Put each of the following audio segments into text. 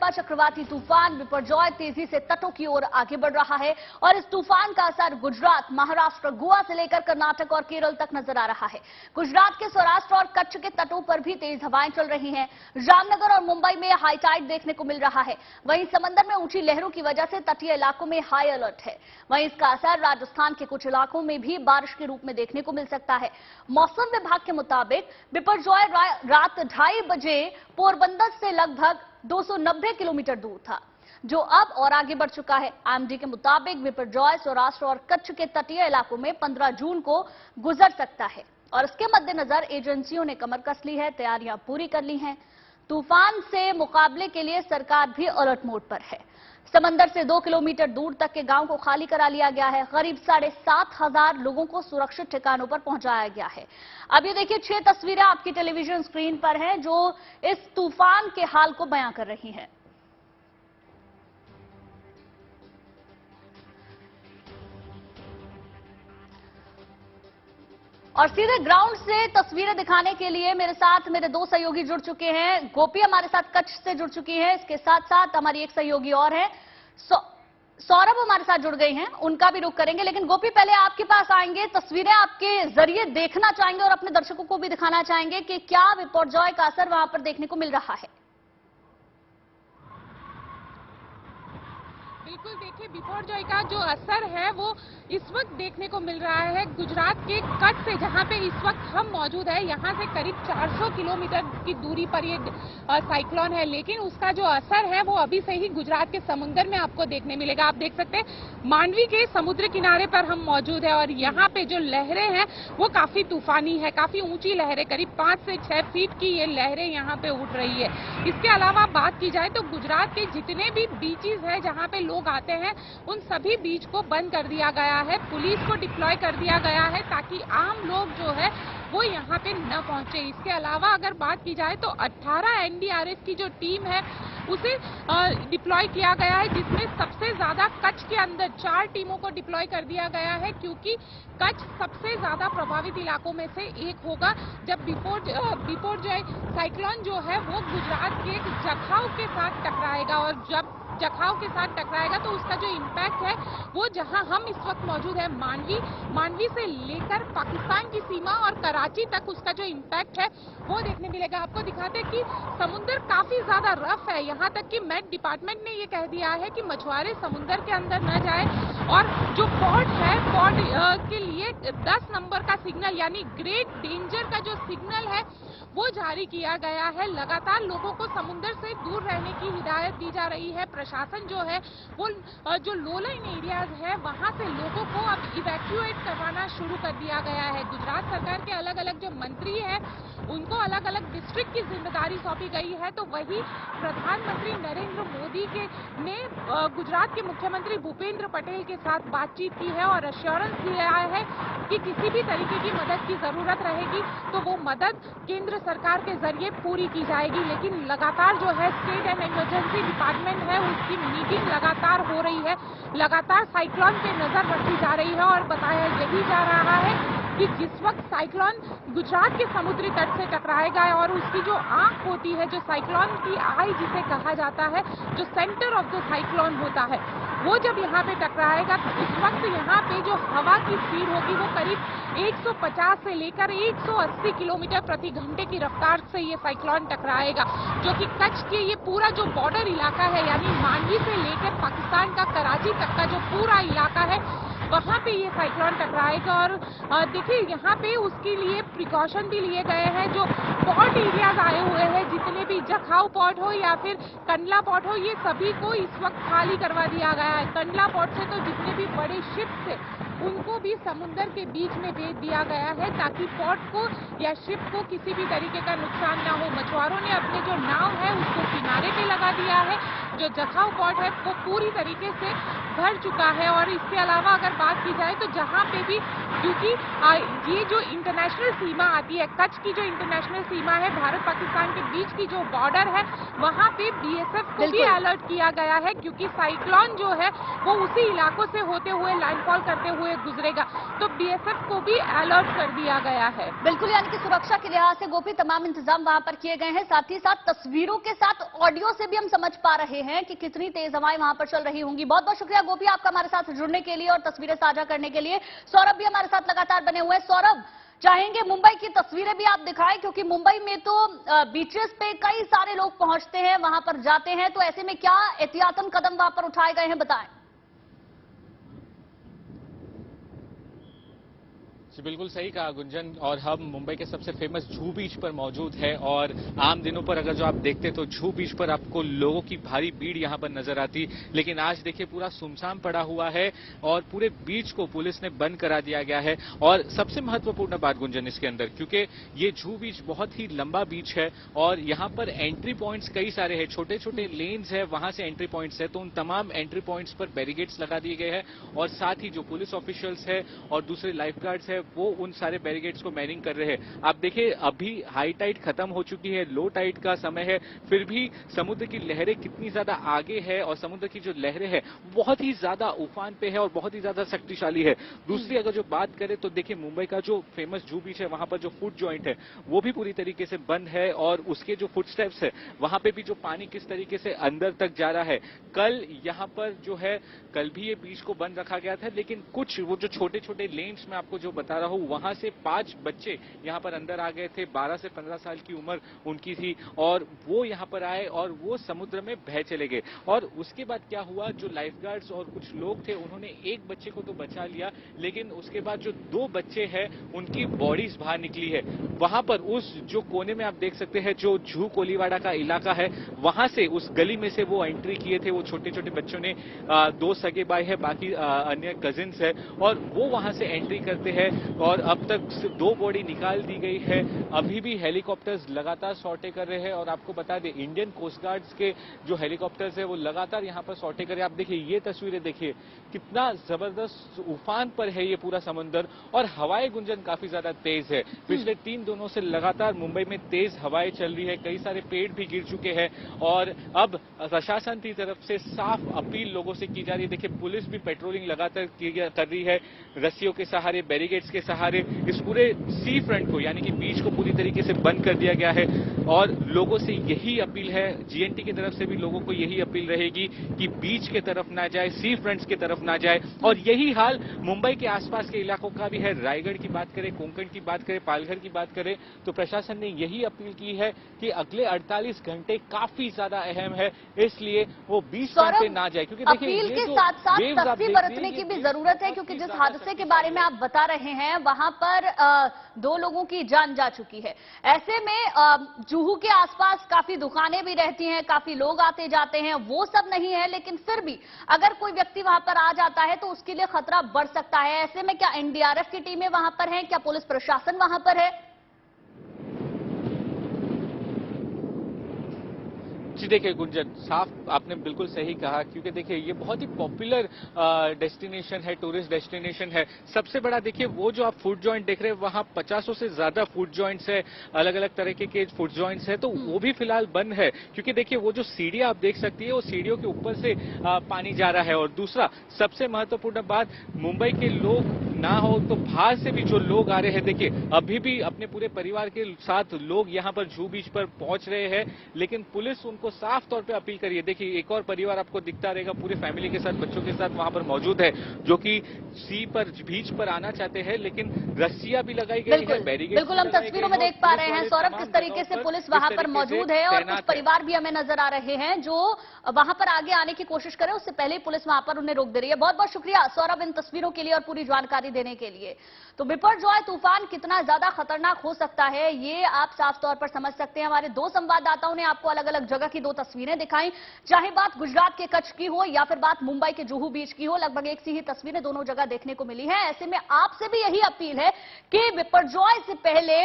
का चक्रवाती तूफान बिपरजॉय तेजी से तटों की ओर आगे बढ़ रहा है और इस तूफान का असर गुजरात, महाराष्ट्र, गोवा से लेकर कर्नाटक और केरल तक नजर आ रहा है। गुजरात के सौराष्ट्र और कच्छ के तटों पर भी तेज हवाएं चल रही हैं। जामनगर और मुंबई में हाई टाइड देखने को मिल रहा है। वहीं समंदर में ऊंची लहरों की वजह से तटीय इलाकों में हाई अलर्ट है। वहीं इसका असर राजस्थान के कुछ इलाकों में भी बारिश के रूप में देखने को मिल सकता है। मौसम विभाग के मुताबिक बिपरजॉय रात 2:30 बजे पोरबंदर से लगभग 290 किलोमीटर दूर था, जो अब और आगे बढ़ चुका है। आईएमडी के मुताबिक बिपरजॉय सौराष्ट्र और कच्छ के तटीय इलाकों में 15 जून को गुजर सकता है और इसके मद्देनजर एजेंसियों ने कमर कस ली है, तैयारियां पूरी कर ली हैं। तूफान से मुकाबले के लिए सरकार भी अलर्ट मोड पर है। समंदर से 2 किलोमीटर दूर तक के गांव को खाली करा लिया गया है। करीब 7,500 लोगों को सुरक्षित ठिकानों पर पहुंचाया गया है। अब ये देखिए 6 तस्वीरें आपकी टेलीविजन स्क्रीन पर हैं जो इस तूफान के हाल को बयां कर रही हैं। और सीधे ग्राउंड से तस्वीरें दिखाने के लिए मेरे साथ मेरे 2 सहयोगी जुड़ चुके हैं। गोपी हमारे साथ कच्छ से जुड़ चुकी हैं, इसके साथ साथ हमारी एक सहयोगी और है सौरभ हमारे साथ जुड़ गई हैं, उनका भी रुख करेंगे। लेकिन गोपी, पहले आपके पास आएंगे, तस्वीरें आपके जरिए देखना चाहेंगे और अपने दर्शकों को भी दिखाना चाहेंगे कि क्या बिपरजॉय का असर वहां पर देखने को मिल रहा है। बिल्कुल, देखिए बिपरजॉय का जो असर है वो इस वक्त देखने को मिल रहा है गुजरात के कच्छ से, जहां पे इस वक्त हम मौजूद है। यहां से करीब 400 किलोमीटर की दूरी पर ये साइक्लोन है, लेकिन उसका जो असर है वो अभी से ही गुजरात के समुद्र में आपको देखने मिलेगा। आप देख सकते हैं मांडवी के समुद्र किनारे पर हम मौजूद है और यहाँ पे जो लहरें हैं वो काफी तूफानी है, काफी ऊंची लहरें, करीब 5 से 6 फीट की ये लहरें यहाँ पे उठ रही है। इसके अलावा बात की जाए तो गुजरात के जितने भी बीचेस है जहाँ पे लोग आते हैं उन सभी बीच को बंद कर दिया गया है, पुलिस को डिप्लॉय कर दिया गया है ताकि आम लोग जो है वो यहाँ पे न पहुंचे। इसके अलावा अगर बात की जाए तो 18 एनडीआरएफ की जो टीम है उसे डिप्लॉय किया गया है, जिसमें सबसे ज्यादा कच्छ के अंदर 4 टीमों को डिप्लॉय कर दिया गया है, क्योंकि कच्छ सबसे ज्यादा प्रभावित इलाकों में से एक होगा जब बिपरजॉय साइक्लोन जो है वो गुजरात के जखाऊ के साथ टकराएगा। और जब जखाऊ के साथ टकराएगा तो उसका जो इम्पैक्ट है वो जहां हम इस वक्त मौजूद है मांडवी से लेकर पाकिस्तान की सीमा और कराची तक उसका जो इम्पैक्ट है वो देखने मिलेगा। आपको दिखाते हैं कि समुद्र काफी ज्यादा रफ है, यहाँ तक कि मेट डिपार्टमेंट ने ये कह दिया है कि मछुआरे समुद्र के अंदर न जाए और जो पोर्ट है पोर्ट के लिए 10 नंबर का सिग्नल यानी ग्रेट डेंजर का जो सिग्नल है वो जारी किया गया है। लगातार लोगों को समुद्र से दूर रहने की हिदायत दी जा रही है। प्रशासन जो है वो जो लो लाइन एरियाज है वहां से लोगों को अब इवैक्यूएट करवाना शुरू कर दिया गया है। गुजरात सरकार के अलग अलग जो मंत्री हैं उनको अलग अलग डिस्ट्रिक्ट की जिम्मेदारी सौंपी गई है, तो वही प्रधानमंत्री नरेंद्र मोदी ने गुजरात के मुख्यमंत्री भूपेंद्र पटेल के साथ बातचीत की है और एश्योरेंस दिया है कि किसी भी तरीके की मदद की जरूरत रहेगी तो वो मदद केंद्र सरकार के जरिए पूरी की जाएगी। लेकिन लगातार जो है स्टेट एंड इमरजेंसी डिपार्टमेंट है उसकी मीटिंग लगातार हो रही है, लगातार साइक्लोन पे नजर रखी जा रही है और बताया यही जा रहा है कि जिस वक्त साइक्लोन गुजरात के समुद्री तट से टकराएगा और उसकी जो आंख होती है, जो साइक्लोन की आई जिसे कहा जाता है, जो सेंटर ऑफ द साइक्लोन होता है, वो जब यहाँ पे टकराएगा तो उस वक्त यहाँ पे जो हवा की स्पीड होगी वो करीब 150 से लेकर 180 किलोमीटर प्रति घंटे की रफ्तार से ये साइक्लोन टकराएगा, जो कि कच्छ के ये पूरा जो बॉर्डर इलाका है यानी मांडवी से लेकर पाकिस्तान का कराची तक का जो पूरा इलाका है वहां पे ये साइक्लोन टकराएगा। और देखिए यहाँ पे उसके लिए प्रिकॉशन भी लिए गए हैं। जो पोर्ट एरियाज आए हुए हैं, जितने भी जखाऊ पोर्ट हो या फिर कंडला पोर्ट हो, ये सभी को इस वक्त खाली करवा दिया गया है। कंडला पोर्ट से तो जितने भी बड़े शिप थे उनको भी समुद्र के बीच में भेज दिया गया है ताकि पोर्ट को या शिप को किसी भी तरीके का नुकसान ना हो। मछुआरों ने अपने जो नाव है उसको किनारे पे लगा दिया है। जो जखाऊ पोर्ट है वो पूरी तरीके से भर चुका है। और इसके अलावा अगर बात की जाए तो जहां पे भी, क्योंकि ये जो इंटरनेशनल सीमा आती है, कच्छ की जो इंटरनेशनल सीमा है भारत पाकिस्तान के बीच की जो बॉर्डर है, वहां पे बीएसएफ को भी अलर्ट किया गया है, क्योंकि साइक्लोन जो है वो उसी इलाकों से होते हुए लैंडफॉल करते हुए गुजरेगा, तो बीएसएफ को भी अलर्ट कर दिया गया है। बिल्कुल, यानी कि सुरक्षा के लिहाज से गोपी तमाम इंतजाम वहां पर किए गए हैं। साथ ही साथ तस्वीरों के साथ ऑडियो से भी हम समझ पा रहे हैं कि कितनी तेज हवाएं वहां पर चल रही होंगी। बहुत बहुत शुक्रिया गोपी आपका हमारे साथ जुड़ने के लिए और तस्वीरें साझा करने के लिए। सौरभ भी हमारे साथ लगातार बने हुए हैं। सौरभ, चाहेंगे मुंबई की तस्वीरें भी आप दिखाएं, क्योंकि मुंबई में तो बीचेस पे कई सारे लोग पहुंचते हैं, वहां पर जाते हैं, तो ऐसे में क्या एहतियातन कदम वहां पर उठाए गए हैं, बताएं। जी बिल्कुल सही कहा गुंजन, और हम मुंबई के सबसे फेमस जुहू बीच पर मौजूद है। और आम दिनों पर अगर जो आप देखते तो जुहू बीच पर आपको लोगों की भारी भीड़ यहां पर नजर आती, लेकिन आज देखिए पूरा सुनसान पड़ा हुआ है और पूरे बीच को पुलिस ने बंद करा दिया गया है। और सबसे महत्वपूर्ण बात गुंजन इसके अंदर, क्योंकि ये जुहू बीच बहुत ही लंबा बीच है और यहाँ पर एंट्री पॉइंट्स कई सारे हैं, छोटे छोटे लेन्स है, वहां से एंट्री पॉइंट्स है, तो उन तमाम एंट्री पॉइंट्स पर बैरिकेड्स लगा दिए गए हैं। और साथ ही जो पुलिस ऑफिशियल्स है और दूसरे लाइफ गार्ड्स है वो उन सारे बैरिकेड्स को मैनिंग कर रहे हैं। आप देखिए अभी हाई टाइड खत्म हो चुकी है, लो टाइड का समय है, फिर भी समुद्र की लहरें कितनी ज्यादा आगे है और समुद्र की जो लहरें हैं बहुत ही ज्यादा उफान पे है और बहुत ही ज्यादा शक्तिशाली है। दूसरी अगर जो बात करें तो देखिए मुंबई का जो फेमस जुहू बीच है वहां पर जो फुट जॉइंट है वो भी पूरी तरीके से बंद है और उसके जो फुट स्टेप्स है वहां पे भी जो पानी किस तरीके से अंदर तक जा रहा है। कल यहाँ पर जो है कल भी ये बीच को बंद रखा गया था, लेकिन कुछ वो जो छोटे छोटे लेन्स में आपको जो बता रहा हूं वहां से 5 बच्चे यहां पर अंदर आ गए थे, 12 से 15 साल की उम्र उनकी थी और वो यहां पर आए और वो समुद्र में बह चले गए। और उसके बाद क्या हुआ, जो लाइफ गार्ड्स और कुछ लोग थे उन्होंने एक बच्चे को तो बचा लिया, लेकिन उसके बाद जो 2 बच्चे हैं उनकी बॉडीज बाहर निकली है। वहां पर उस जो कोने में आप देख सकते हैं जो जुहू कोलीवाड़ा का इलाका है वहां से उस गली में से वो एंट्री किए थे। वो छोटे छोटे बच्चों ने 2 सगे भाई है, बाकी अन्य कजिन्स है और वो वहां से एंट्री करते हैं और अब तक 2 बॉडी निकाल दी गई है। अभी भी हेलीकॉप्टर्स लगातार सॉर्टे कर रहे हैं और आपको बता दें इंडियन कोस्ट गार्ड्स के जो हेलीकॉप्टर्स है वो लगातार यहां पर सॉर्टे कर रहे हैं। आप देखिए ये तस्वीरें देखिए कितना जबरदस्त उफान पर है ये पूरा समुद्र और हवाएं गुंजन काफी ज्यादा तेज है। पिछले 3 दिनों से लगातार मुंबई में तेज हवाएं चल रही है, कई सारे पेड़ भी गिर चुके हैं और अब प्रशासन की तरफ से साफ अपील लोगों से की जा रही है। देखिए पुलिस भी पेट्रोलिंग लगातार कर रही है, रस्सियों के सहारे, बैरिकेड्स के सहारे इस पूरे सी फ्रंट को यानी कि बीच को पूरी तरीके से बंद कर दिया गया है। और लोगों से यही अपील है, जीएनटी की तरफ से भी लोगों को यही अपील रहेगी कि बीच के तरफ ना जाए, सी फ्रंट्स की तरफ ना जाए। और यही हाल मुंबई के आसपास के इलाकों का भी है। रायगढ़ की बात करें, कोंकण की बात करें, पालघर की बात करें तो प्रशासन ने यही अपील की है कि अगले 48 घंटे काफी ज्यादा अहम है, इसलिए वो बीच पे ना जाए। क्योंकि देखिए अपील के साथ साथ सख्ती बरतने की भी जरूरत है, क्योंकि जिस हादसे के बारे में आप बता रहे हैं वहां पर 2 लोगों की जान जा चुकी है। ऐसे में जुहू के आसपास काफी दुकानें भी रहती हैं, काफी लोग आते जाते हैं, वो सब नहीं है, लेकिन फिर भी अगर कोई व्यक्ति वहां पर आ जाता है तो उसके लिए खतरा बढ़ सकता है। ऐसे में क्या एनडीआरएफ की टीमें वहां पर हैं, क्या पुलिस प्रशासन वहां पर है? जी देखिए गुंजन, साफ आपने बिल्कुल सही कहा, क्योंकि देखिए ये बहुत ही पॉपुलर डेस्टिनेशन है, टूरिस्ट डेस्टिनेशन है। सबसे बड़ा देखिए वो जो आप फूड जॉइंट देख रहे हैं वहां 50 से ज्यादा फूड जॉइंट्स है, अलग अलग तरीके के फूड जॉइंट्स है, तो वो भी फिलहाल बंद है। क्योंकि देखिए वो जो सीढ़ियां आप देख सकती है वो सीढ़ियों के ऊपर से पानी जा रहा है। और दूसरा सबसे महत्वपूर्ण बात, मुंबई के लोग ना हो तो बाहर से भी जो लोग आ रहे हैं, देखिए अभी भी अपने पूरे परिवार के साथ लोग यहाँ पर जुहू बीच पर पहुंच रहे हैं, लेकिन पुलिस उनको साफ तौर पे अपील करिए। देखिए एक और परिवार आपको दिखता रहेगा पूरे फैमिली के साथ, बच्चों के साथ वहां पर मौजूद है, जो कि सी पर बीच पर आना चाहते हैं, लेकिन रस्सियां भी लगाई गई है, बैरिकेड। बिल्कुल हम तस्वीरों में देख पा रहे हैं सौरभ किस तरीके से पुलिस वहां पर मौजूद है और कुछ परिवार भी हमें नजर आ रहे हैं जो वहां पर आगे आने की कोशिश करें, उससे पहले ही पुलिस वहां पर उन्हें रोक दे रही है। बहुत बहुत शुक्रिया सौरभ इन तस्वीरों के लिए और पूरी जानकारी देने के लिए। तो बिपरजॉय तूफान कितना ज्यादा खतरनाक हो सकता है ये आप साफ तौर पर समझ सकते हैं। हमारे 2 संवाददाताओं ने आपको अलग अलग जगह की 2 तस्वीरें दिखाई, चाहे बात गुजरात के कच्छ की हो या फिर बात मुंबई के जुहू बीच की हो, लगभग एक सी ही तस्वीरें दोनों जगह देखने को मिली है। ऐसे में आपसे भी यही अपील है कि बिपरजॉय से पहले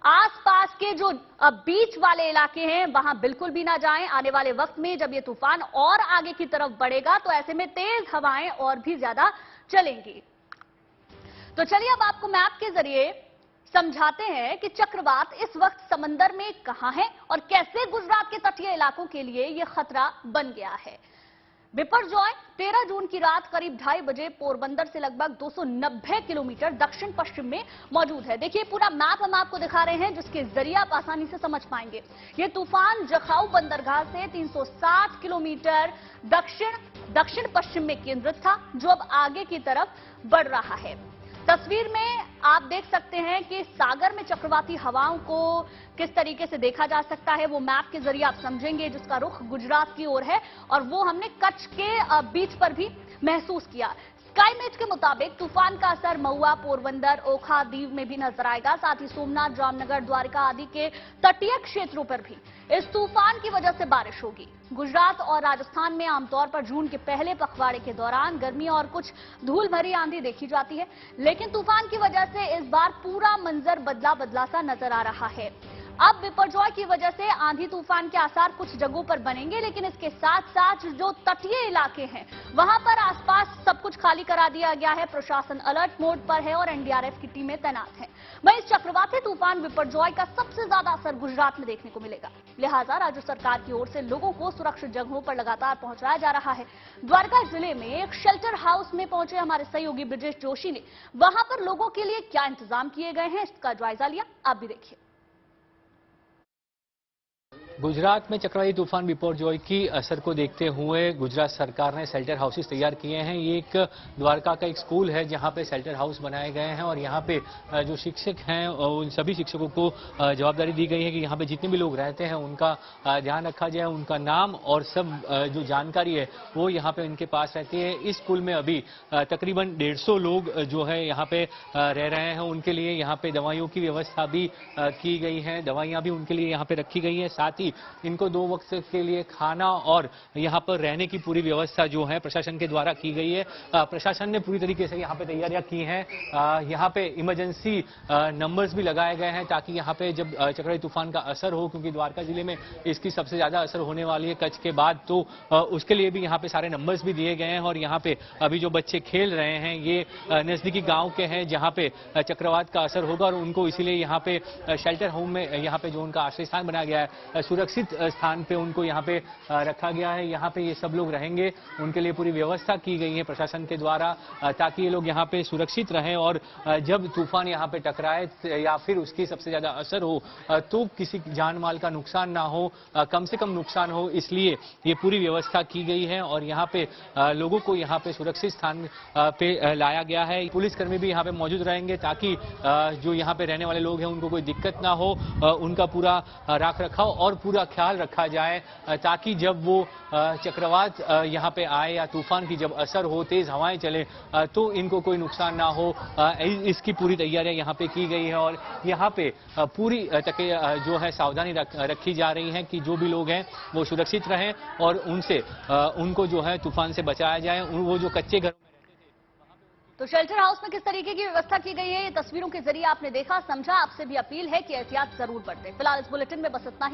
आसपास के जो बीच वाले इलाके हैं वहां बिल्कुल भी ना जाएं। आने वाले वक्त में जब ये तूफान और आगे की तरफ बढ़ेगा तो ऐसे में तेज हवाएं और भी ज्यादा चलेंगी। तो चलिए अब आपको मैप के जरिए समझाते हैं कि चक्रवात इस वक्त समंदर में कहां है और कैसे गुजरात के तटीय इलाकों के लिए यह खतरा बन गया है। बिपरजॉय 13 जून की रात करीब 2:30 बजे पोरबंदर से लगभग 290 किलोमीटर दक्षिण पश्चिम में मौजूद है। देखिए पूरा मैप हम आपको दिखा रहे हैं जिसके जरिए आप आसानी से समझ पाएंगे। ये तूफान जखाऊ बंदरगाह से 360 किलोमीटर दक्षिण पश्चिम में केंद्रित था, जो अब आगे की तरफ बढ़ रहा है। तस्वीर में आप देख सकते हैं कि सागर में चक्रवाती हवाओं को किस तरीके से देखा जा सकता है, वो मैप के जरिए आप समझेंगे, जिसका रुख गुजरात की ओर है और वो हमने कच्छ के बीच पर भी महसूस किया। स्काईमेट के मुताबिक तूफान का असर महुआ, पोरबंदर, ओखा, दीव में भी नजर आएगा। साथ ही सोमनाथ, जामनगर, द्वारका आदि के तटीय क्षेत्रों पर भी इस तूफान की वजह से बारिश होगी। गुजरात और राजस्थान में आमतौर पर जून के पहले पखवाड़े के दौरान गर्मी और कुछ धूल भरी आंधी देखी जाती है, लेकिन तूफान की वजह से इस बार पूरा मंजर बदला सा नजर आ रहा है। अब बिपरजॉय की वजह से आंधी तूफान के आसार कुछ जगहों पर बनेंगे, लेकिन इसके साथ साथ जो तटीय इलाके हैं वहां पर आसपास सब कुछ खाली करा दिया गया है। प्रशासन अलर्ट मोड पर है और एनडीआरएफ की टीमें तैनात हैं। वहीं इस चक्रवाती तूफान बिपरजॉय का सबसे ज्यादा असर गुजरात में देखने को मिलेगा, लिहाजा राज्य सरकार की ओर से लोगों को सुरक्षित जगहों पर लगातार पहुंचाया जा रहा है। द्वारका जिले में एक शेल्टर हाउस में पहुंचे हमारे सहयोगी ब्रिजेश जोशी ने वहां पर लोगों के लिए क्या इंतजाम किए गए हैं इसका जायजा लिया, आप भी देखिए। गुजरात में चक्रवाती तूफान बिपरजॉय की असर को देखते हुए गुजरात सरकार ने शेल्टर हाउसेस तैयार किए हैं। ये एक द्वारका का एक स्कूल है जहां पे शेल्टर हाउस बनाए गए हैं और यहां पे जो शिक्षक हैं उन सभी शिक्षकों को जवाबदारी दी गई है कि यहां पे जितने भी लोग रहते हैं उनका ध्यान रखा जाए, उनका नाम और सब जो जानकारी है वो यहाँ पे उनके पास रहती है। इस स्कूल में अभी तकरीबन 150 लोग जो है यहाँ पे रह रहे हैं। उनके लिए यहाँ पे दवाइयों की व्यवस्था भी की गई है, दवाइयाँ भी उनके लिए यहाँ पे रखी गई है। साथ ही इनको 2 वक्त के लिए खाना और यहाँ पर रहने की पूरी व्यवस्था जो है प्रशासन के द्वारा की गई है। प्रशासन ने पूरी तरीके से यहाँ पे तैयारियां की हैं। यहाँ पे इमरजेंसी नंबर्स भी लगाए गए हैं ताकि यहाँ पे जब चक्रवाती तूफान का असर हो, क्योंकि द्वारका जिले में इसकी सबसे ज्यादा असर होने वाली है कच्छ के बाद, तो उसके लिए भी यहाँ पे सारे नंबर्स भी दिए गए हैं। और यहाँ पे अभी जो बच्चे खेल रहे हैं ये नजदीकी गाँव के हैं जहाँ पे चक्रवात का असर होगा और उनको इसीलिए यहाँ पे शेल्टर होम में यहाँ पे जो उनका आश्रय स्थान बनाया गया है, सुरक्षित स्थान पे उनको यहाँ पे रखा गया है। यहाँ पे ये सब लोग रहेंगे, उनके लिए पूरी व्यवस्था की गई है प्रशासन के द्वारा ताकि ये लोग यहाँ पे सुरक्षित रहें और जब तूफान यहाँ पे टकराए या फिर उसकी सबसे ज्यादा असर हो तो किसी जान माल का नुकसान ना हो, कम से कम नुकसान हो, इसलिए ये पूरी व्यवस्था की गई है और यहाँ पे लोगों को यहाँ पे सुरक्षित स्थान पे लाया गया है। पुलिसकर्मी भी यहाँ पे मौजूद रहेंगे ताकि जो यहाँ पे रहने वाले लोग हैं उनको कोई दिक्कत ना हो, उनका पूरा राख रखाव और पूरा ख्याल रखा जाए ताकि जब वो चक्रवात यहाँ पे आए या तूफान की जब असर हो, तेज हवाएं चले तो इनको कोई नुकसान ना हो। इसकी पूरी तैयारियां यहाँ पे की गई है और यहाँ पे पूरी जो है सावधानी रखी जा रही है कि जो भी लोग हैं वो सुरक्षित रहें और उनको जो है तूफान से बचाया जाए। वो जो कच्चे घर तो शेल्टर हाउस में किस तरीके की व्यवस्था की गई है ये तस्वीरों के जरिए आपने देखा, समझा। आपसे भी अपील है कि एहतियात जरूर बरतें। फिलहाल इस बुलेटिन में बस इतना ही।